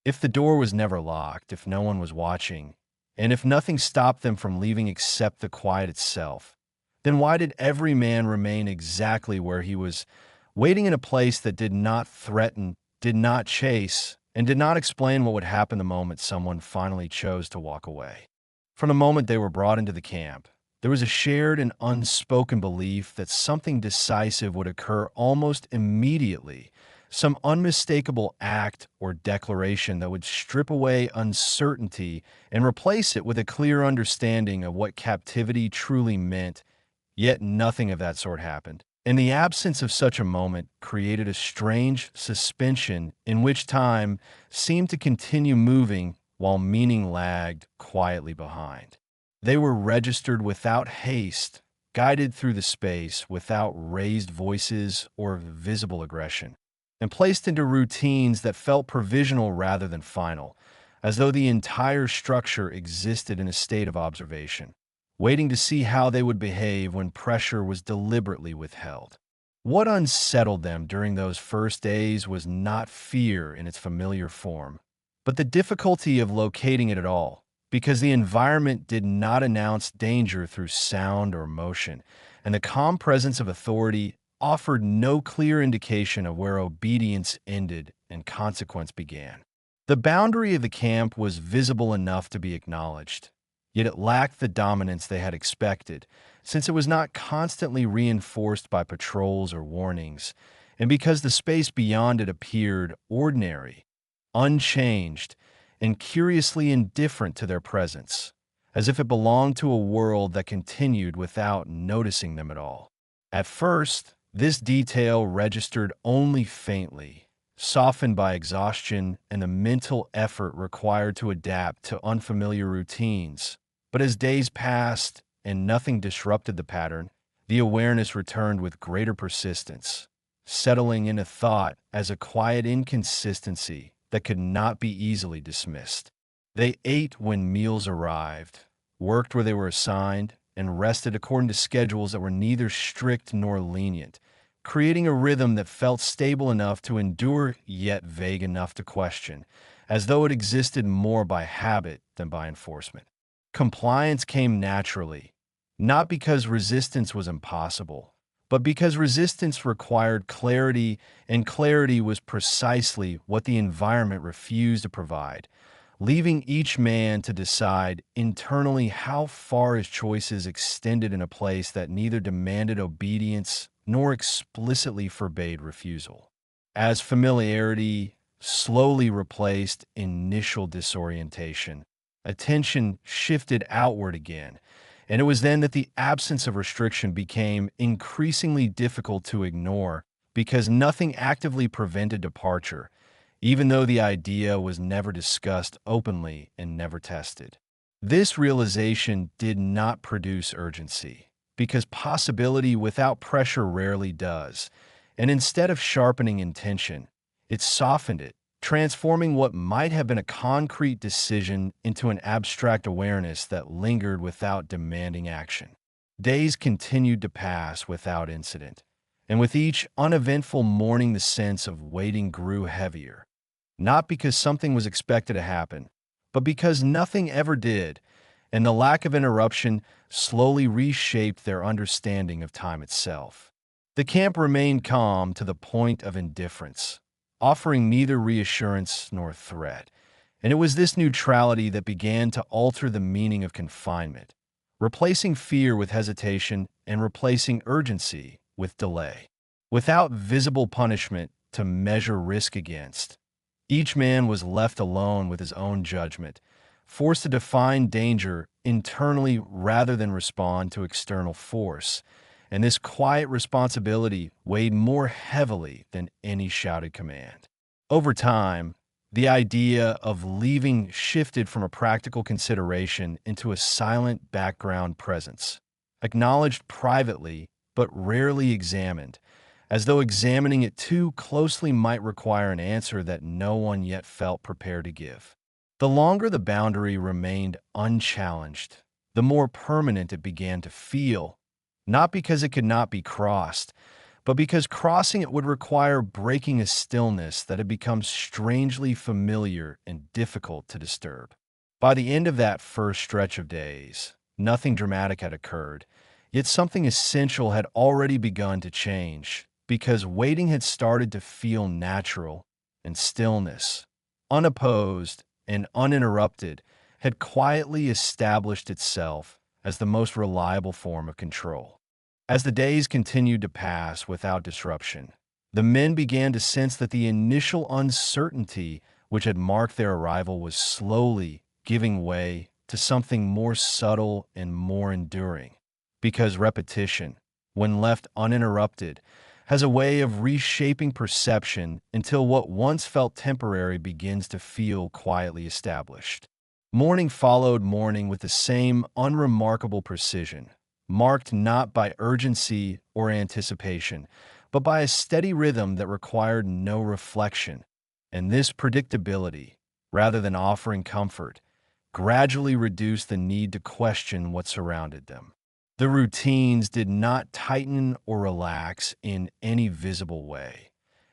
If the door was never locked, if no one was watching, and if nothing stopped them from leaving except the quiet itself, then why did every man remain exactly where he was, waiting in a place that did not threaten, did not chase, and did not explain what would happen the moment someone finally chose to walk away? From the moment they were brought into the camp, there was a shared and unspoken belief that something decisive would occur almost immediately, some unmistakable act or declaration that would strip away uncertainty and replace it with a clear understanding of what captivity truly meant. Yet nothing of that sort happened. And the absence of such a moment created a strange suspension in which time seemed to continue moving while meaning lagged quietly behind. They were registered without haste, guided through the space without raised voices or visible aggression, and placed into routines that felt provisional rather than final, as though the entire structure existed in a state of observation, waiting to see how they would behave when pressure was deliberately withheld. What unsettled them during those first days was not fear in its familiar form, but the difficulty of locating it at all, because the environment did not announce danger through sound or motion, and the calm presence of authority offered no clear indication of where obedience ended and consequence began. The boundary of the camp was visible enough to be acknowledged, yet it lacked the dominance they had expected, since it was not constantly reinforced by patrols or warnings, and because the space beyond it appeared ordinary, unchanged, and curiously indifferent to their presence, as if it belonged to a world that continued without noticing them at all. At first, this detail registered only faintly, softened by exhaustion and the mental effort required to adapt to unfamiliar routines. But as days passed and nothing disrupted the pattern, the awareness returned with greater persistence, settling into thought as a quiet inconsistency that could not be easily dismissed. They ate when meals arrived, worked where they were assigned, and rested according to schedules that were neither strict nor lenient, creating a rhythm that felt stable enough to endure yet vague enough to question, as though it existed more by habit than by enforcement. Compliance came naturally, not because resistance was impossible, but because resistance required clarity, and clarity was precisely what the environment refused to provide, leaving each man to decide internally how far his choices extended in a place that neither demanded obedience nor explicitly forbade refusal. As familiarity slowly replaced initial disorientation, attention shifted outward again, and it was then that the absence of restriction became increasingly difficult to ignore because nothing actively prevented departure, even though the idea was never discussed openly and never tested. This realization did not produce urgency, because possibility without pressure rarely does, and instead of sharpening intention, it softened it, transforming what might have been a concrete decision into an abstract awareness that lingered without demanding action. Days continued to pass without incident, and with each uneventful morning the sense of waiting grew heavier, not because something was expected to happen, but because nothing ever did, and the lack of interruption slowly reshaped their understanding of time itself. The camp remained calm to the point of indifference, offering neither reassurance nor threat, and it was this neutrality that began to alter the meaning of confinement, replacing fear with hesitation and replacing urgency with delay. Without visible punishment to measure risk against, each man was left alone with his own judgment, forced to define danger internally rather than respond to external force, and this quiet responsibility weighed more heavily than any shouted command. Over time, the idea of leaving shifted from a practical consideration into a silent background presence, acknowledged privately but rarely examined, as though examining it too closely might require an answer that no one yet felt prepared to give. The longer the boundary remained unchallenged, the more permanent it began to feel, not because it could not be crossed, but because crossing it would require breaking a stillness that had become strangely familiar and difficult to disturb. By the end of that first stretch of days, nothing dramatic had occurred, yet something essential had already begun to change, because waiting had started to feel natural, and stillness, unopposed and uninterrupted, had quietly established itself as the most reliable form of control. As the days continued to pass without disruption, the men began to sense that the initial uncertainty which had marked their arrival was slowly giving way to something more subtle and more enduring, because repetition, when left uninterrupted, has a way of reshaping perception until what once felt temporary begins to feel quietly established. Morning followed morning with the same unremarkable precision, marked not by urgency or anticipation, but by a steady rhythm that required no reflection. And this predictability, rather than offering comfort, gradually reduced the need to question what surrounded them. The routines did not tighten or relax in any visible way,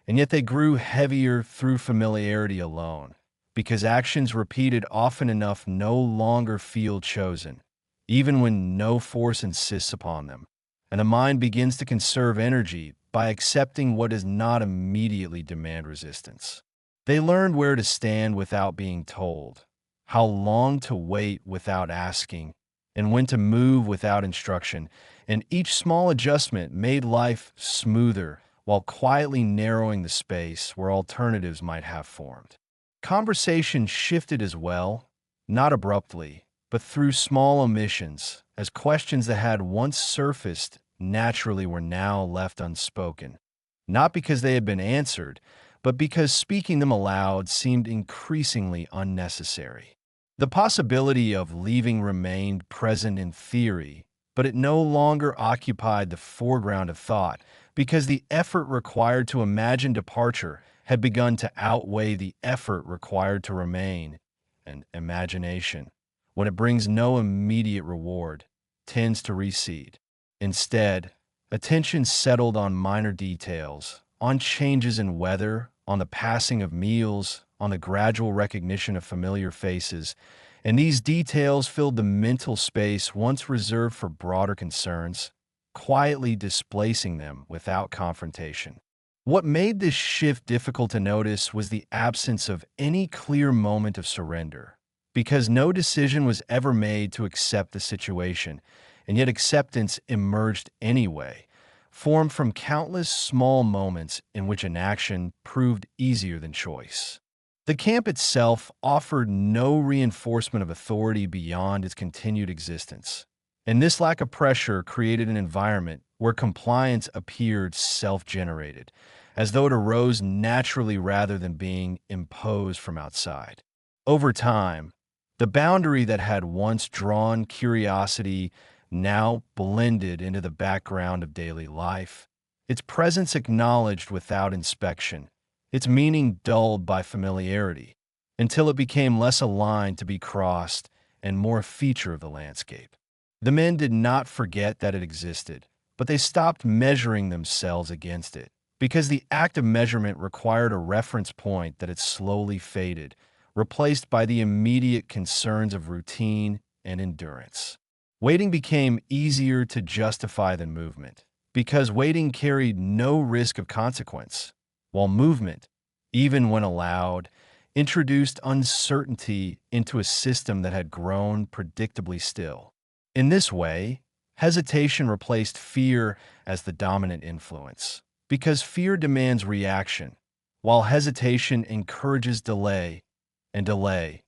and yet they grew heavier through familiarity alone, because actions repeated often enough no longer feel chosen, even when no force insists upon them, and the mind begins to conserve energy by accepting what does not immediately demand resistance. They learned where to stand without being told, how long to wait without asking, and when to move without instruction, and each small adjustment made life smoother while quietly narrowing the space where alternatives might have formed. Conversation shifted as well, not abruptly, but through small omissions, as questions that had once surfaced naturally were now left unspoken, not because they had been answered, but because speaking them aloud seemed increasingly unnecessary. The possibility of leaving remained present in theory, but it no longer occupied the foreground of thought, because the effort required to imagine departure had begun to outweigh the effort required to remain, and imagination, when it brings no immediate reward, tends to recede. Instead, attention settled on minor details, on changes in weather, on the passing of meals, on the gradual recognition of familiar faces, and these details filled the mental space once reserved for broader concerns, quietly displacing them without confrontation. What made this shift difficult to notice was the absence of any clear moment of surrender, because no decision was ever made to accept the situation, and yet acceptance emerged anyway, formed from countless small moments in which inaction proved easier than choice. The camp itself offered no reinforcement of authority beyond its continued existence, and this lack of pressure created an environment where compliance appeared self-generated, as though it arose naturally rather than being imposed from outside. Over time, the boundary that had once drawn curiosity now blended into the background of daily life, its presence acknowledged without inspection, its meaning dulled by familiarity, until it became less a line to be crossed and more a feature of the landscape. The men did not forget that it existed, but they stopped measuring themselves against it, because the act of measurement required a reference point that had slowly faded, replaced by the immediate concerns of routine and endurance. Waiting became easier to justify than movement, because waiting carried no risk of consequence, while movement, even when allowed, introduced uncertainty into a system that had grown predictably still. In this way, hesitation replaced fear as the dominant influence, because fear demands reaction, while hesitation encourages delay, and delay,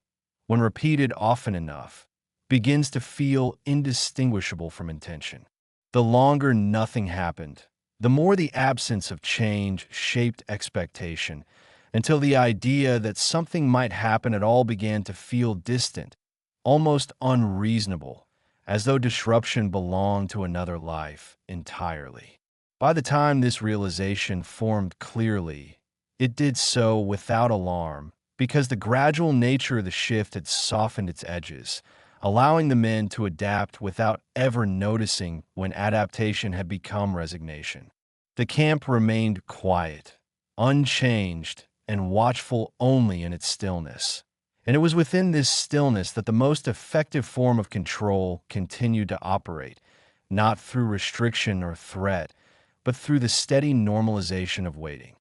when repeated often enough, begins to feel indistinguishable from intention. The longer nothing happened, the more the absence of change shaped expectation, until the idea that something might happen at all began to feel distant, almost unreasonable, as though disruption belonged to another life entirely. By the time this realization formed clearly, it did so without alarm, because the gradual nature of the shift had softened its edges, allowing the men to adapt without ever noticing when adaptation had become resignation. The camp remained quiet, unchanged, and watchful only in its stillness. And it was within this stillness that the most effective form of control continued to operate, not through restriction or threat, but through the steady normalization of waiting.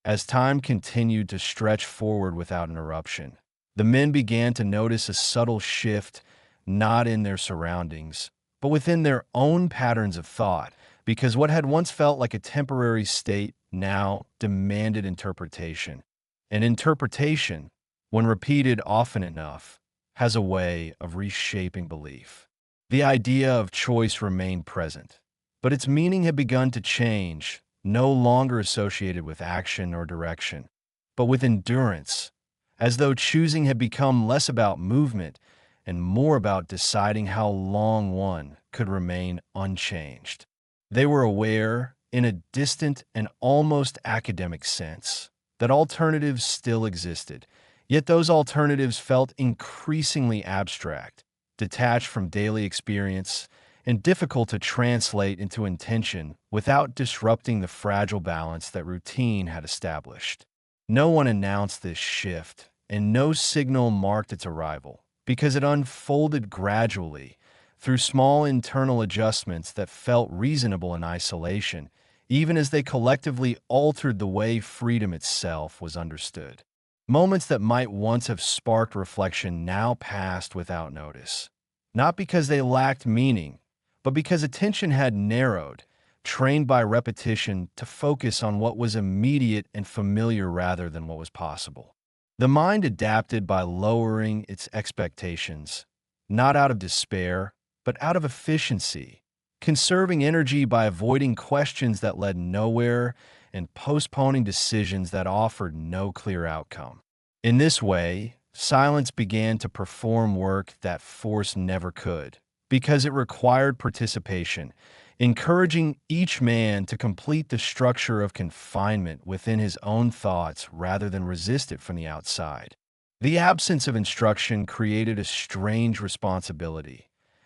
As time continued to stretch forward without interruption, the men began to notice a subtle shift, not in their surroundings, but within their own patterns of thought, because what had once felt like a temporary state now demanded interpretation. And interpretation, when repeated often enough, has a way of reshaping belief. The idea of choice remained present, but its meaning had begun to change, no longer associated with action or direction, but with endurance, as though choosing had become less about movement and more about deciding how long one could remain unchanged. They were aware, in a distant and almost academic sense, that alternatives still existed, yet those alternatives felt increasingly abstract, detached from daily experience, and difficult to translate into intention without disrupting the fragile balance that routine had established. No one announced this shift, and no signal marked its arrival, because it unfolded gradually through small internal adjustments that felt reasonable in isolation, even as they collectively altered the way freedom itself was understood. Moments that might once have sparked reflection now passed without notice, not because they lacked meaning, but because attention had narrowed, trained by repetition to focus on what was immediate and familiar rather than what was possible. The mind adapted by lowering its expectations, not out of despair, but out of efficiency, conserving energy by avoiding questions that led nowhere and postponing decisions that offered no clear outcome. In this way, silence began to perform work that force never could, because it required participation, encouraging each man to complete the structure of confinement within his own thoughts rather than resist it from the outside. The absence of instruction created a strange responsibility,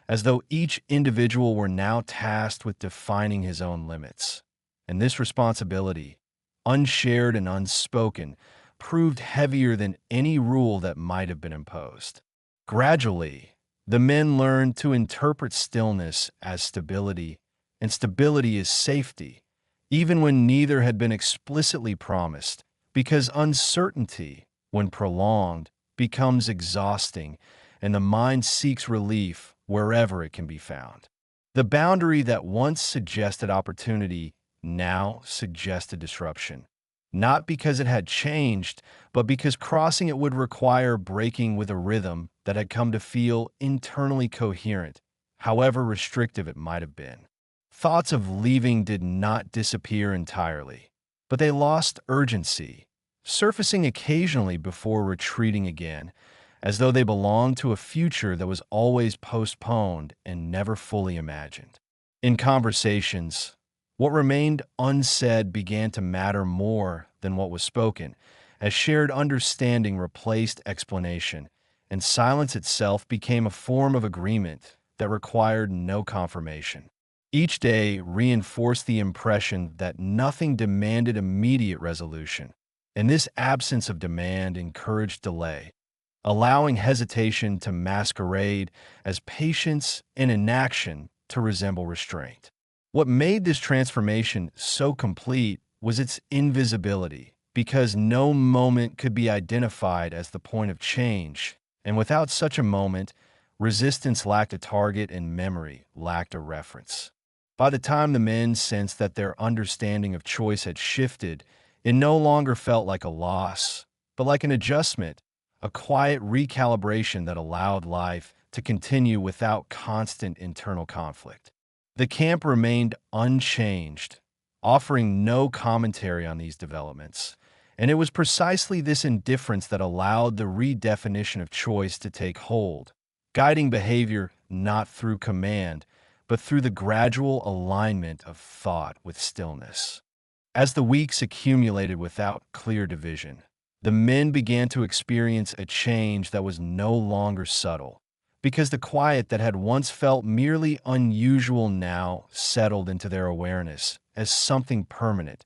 as though each individual were now tasked with defining his own limits. And this responsibility, unshared and unspoken, proved heavier than any rule that might have been imposed. Gradually, the men learned to interpret stillness as stability, and stability as safety, even when neither had been explicitly promised, because uncertainty, when prolonged, becomes exhausting, and the mind seeks relief wherever it can be found. The boundary that once suggested opportunity now suggested disruption, not because it had changed, but because crossing it would require breaking with a rhythm that had come to feel internally coherent, however restrictive it might have been. Thoughts of leaving did not disappear entirely, but they lost urgency, surfacing occasionally before retreating again, as though they belonged to a future that was always postponed and never fully imagined. In conversations, what remained unsaid began to matter more than what was spoken, as shared understanding replaced explanation, and silence itself became a form of agreement that required no confirmation. Each day reinforced the impression that nothing demanded immediate resolution, and this absence of demand encouraged delay, allowing hesitation to masquerade as patience and inaction to resemble restraint. What made this transformation so complete was its invisibility, because no moment could be identified as the point of change, and without such a moment, resistance lacked a target and memory lacked a reference. By the time the men sensed that their understanding of choice had shifted, it no longer felt like a loss, but like an adjustment, a quiet recalibration that allowed life to continue without constant internal conflict. The camp remained unchanged, offering no commentary on these developments, and it was precisely this indifference that allowed the redefinition of choice to take hold, guiding behavior not through command, but through the gradual alignment of thought with stillness. As the weeks accumulated without clear division, the men began to experience a change that was no longer subtle, because the quiet that had once felt merely unusual now settled into their awareness, as something permanent,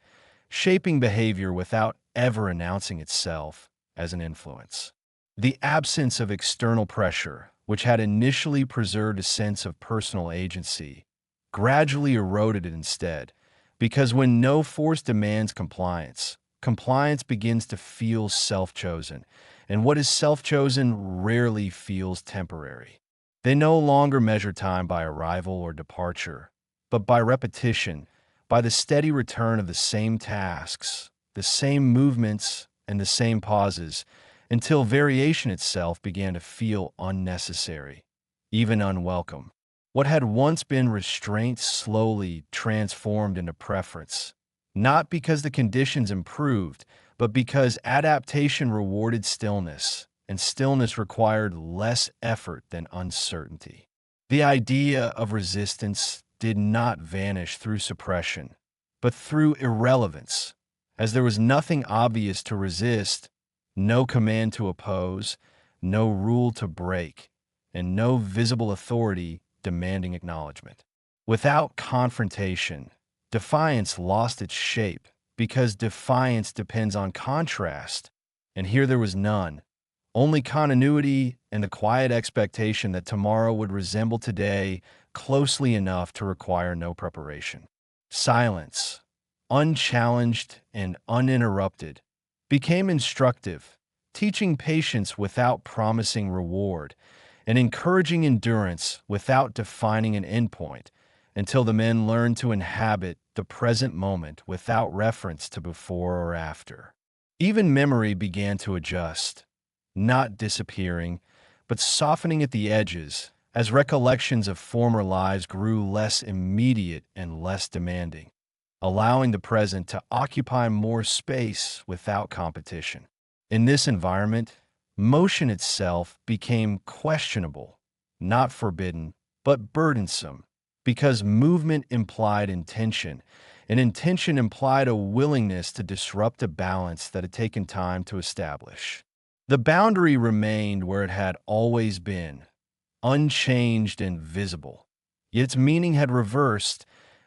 shaping behavior without ever announcing itself as an influence. The absence of external pressure, which had initially preserved a sense of personal agency, gradually eroded it instead, because when no force demands compliance, compliance begins to feel self-chosen, and what is self-chosen rarely feels temporary. They no longer measure time by arrival or departure, but by repetition, by the steady return of the same tasks, the same movements, and the same pauses, until variation itself began to feel unnecessary, even unwelcome. What had once been restraint slowly transformed into preference, not because the conditions improved, but because adaptation rewarded stillness, and stillness required less effort than uncertainty. The idea of resistance did not vanish through suppression, but through irrelevance. As there was nothing obvious to resist, no command to oppose, no rule to break, and no visible authority demanding acknowledgement. Without confrontation, defiance lost its shape because defiance depends on contrast, and here there was none. Only continuity and the quiet expectation that tomorrow would resemble today closely enough to require no preparation. Silence, unchallenged and uninterrupted, became instructive, teaching patience without promising reward, and encouraging endurance without defining an endpoint, until the men learned to inhabit the present moment without reference to before or after. Even memory began to adjust, not disappearing, but softening at the edges as recollections of former lives grew less immediate and less demanding, allowing the present to occupy more space without competition. In this environment, motion itself became questionable, not forbidden, but burdensome, because movement implied intention, and intention implied a willingness to disrupt a balance that had taken time to establish. The boundary remained where it had always been, unchanged and visible, yet its meaning had reversed,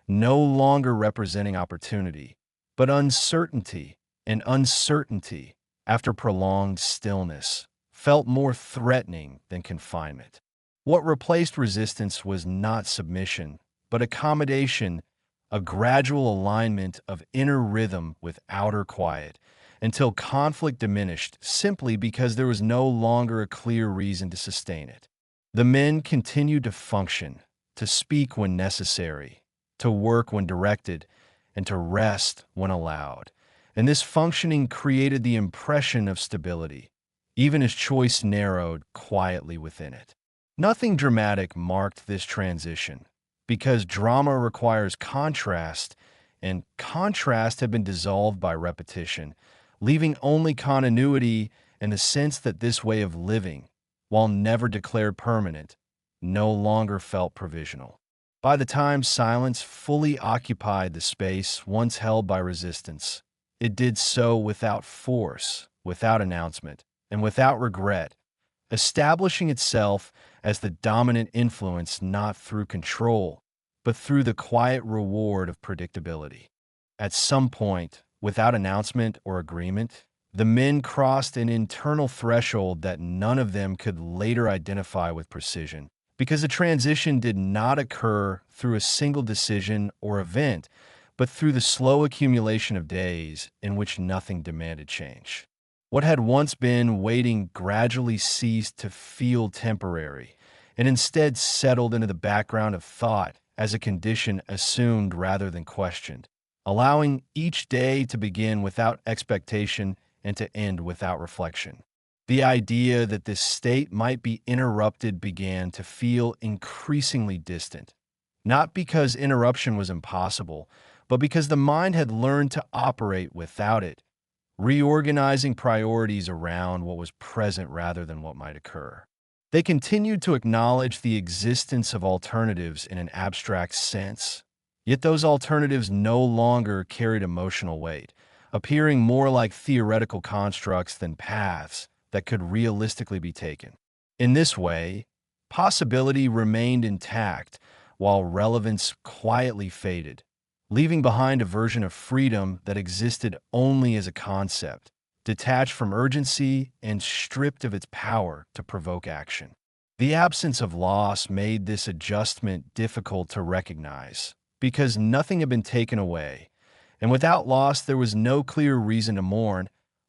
no longer representing opportunity, but uncertainty, and uncertainty, after prolonged stillness, felt more threatening than confinement. What replaced resistance was not submission, but accommodation, a gradual alignment of inner rhythm with outer quiet, until conflict diminished simply because there was no longer a clear reason to sustain it. The men continued to function, to speak when necessary, to work when directed, and to rest when allowed. And this functioning created the impression of stability, even as choice narrowed quietly within it. Nothing dramatic marked this transition, because drama requires contrast, and contrast had been dissolved by repetition, leaving only continuity and the sense that this way of living, while never declared permanent, no longer felt provisional. By the time silence fully occupied the space once held by resistance, it did so without force, without announcement, and without regret, establishing itself as the dominant influence not through control, but through the quiet reward of predictability. At some point, without announcement or agreement, the men crossed an internal threshold that none of them could later identify with precision, because the transition did not occur through a single decision or event, but through the slow accumulation of days in which nothing demanded change. What had once been waiting gradually ceased to feel temporary, and instead settled into the background of thought as a condition assumed rather than questioned, allowing each day to begin without expectation and to end without reflection. The idea that this state might be interrupted began to feel increasingly distant, not because interruption was impossible, but because the mind had learned to operate without it, reorganizing priorities around what was present rather than what might occur. They continued to acknowledge the existence of alternatives in an abstract sense, yet those alternatives no longer carried emotional weight, appearing more like theoretical constructs than paths that could realistically be taken. In this way, possibility remained intact while relevance quietly faded, leaving behind a version of freedom that existed only as a concept, detached from urgency and stripped of its power to provoke action. The absence of loss made this adjustment difficult to recognize, because nothing had been taken away, and without loss there was no clear reason to mourn,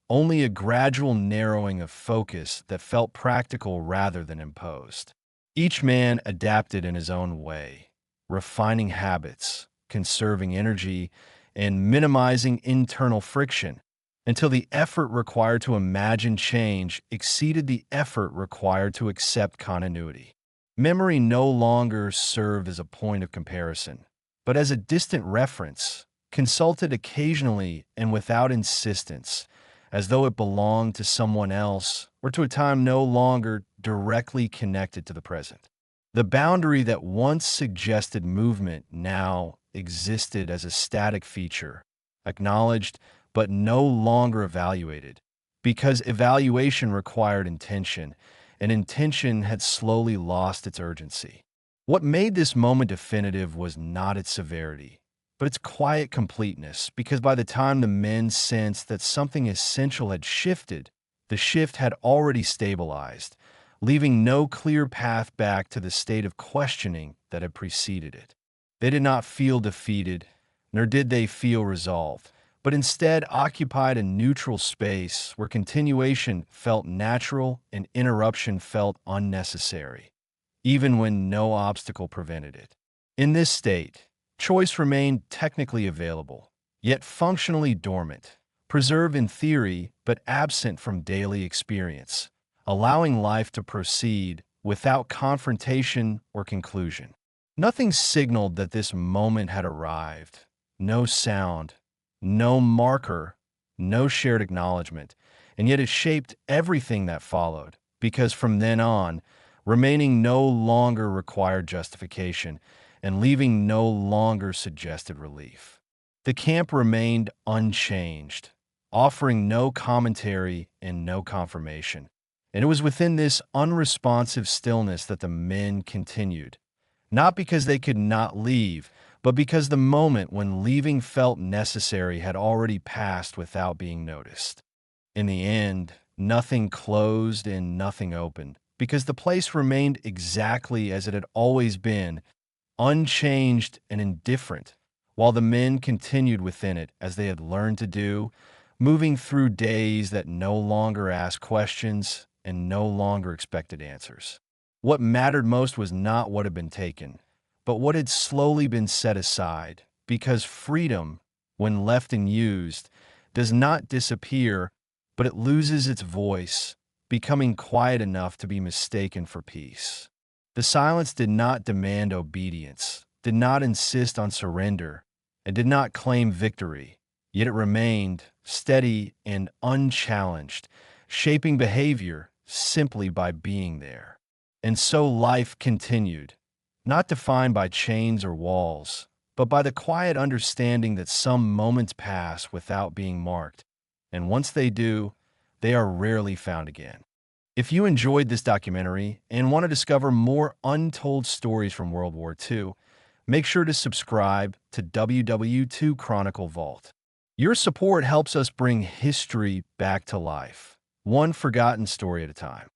only a gradual narrowing of focus that felt practical rather than imposed. Each man adapted in his own way, refining habits, conserving energy, and minimizing internal friction, until the effort required to imagine change exceeded the effort required to accept continuity. Memory no longer served as a point of comparison, but as a distant reference, consulted occasionally and without insistence, as though it belonged to someone else or to a time no longer directly connected to the present. The boundary that once suggested movement now existed as a static feature, acknowledged but no longer evaluated, because evaluation required intention, and intention had slowly lost its urgency. What made this moment definitive was not its severity, but its quiet completeness, because by the time the men sensed that something essential had shifted, the shift had already stabilized, leaving no clear path back to the state of questioning that had preceded it. They did not feel defeated, nor did they feel resolved, but instead occupied a neutral space where continuation felt natural and interruption felt unnecessary, even when no obstacle prevented it. In this state, choice remained technically available, yet functionally dormant, preserved in theory but absent from daily experience, allowing life to proceed without confrontation or conclusion. Nothing signaled that this moment had arrived. No sound, no marker, no shared acknowledgement, and yet it shaped everything that followed, because from then on, remaining no longer required justification, and leaving no longer suggested relief. The camp remained unchanged, offering no commentary and no confirmation. And it was within this unresponsive stillness that the men continued, not because they could not leave, but because the moment when leaving felt necessary had already passed without being noticed. In the end, nothing closed and nothing opened, because the place remained exactly as it had always been, unchanged and indifferent, while the men continued within it as they had learned to do, moving through days that no longer asked questions and no longer expected answers. What mattered most was not what had been taken, but what had slowly been set aside, because freedom, when left unused, does not disappear, but it loses its voice, becoming quiet enough to be mistaken for peace. The silence did not demand obedience, did not insist on surrender, and did not claim victory, yet it remained steady and unchallenged, shaping behavior simply by being there. And so life continued, not defined by chains or walls, but by the quiet understanding that some moments pass without being marked, and once they do, they are rarely found again. If you enjoyed this documentary and want to discover more untold stories from World War II, make sure to subscribe to WW2 Chronicle Vault. Your support helps us bring history back to life, one forgotten story at a time.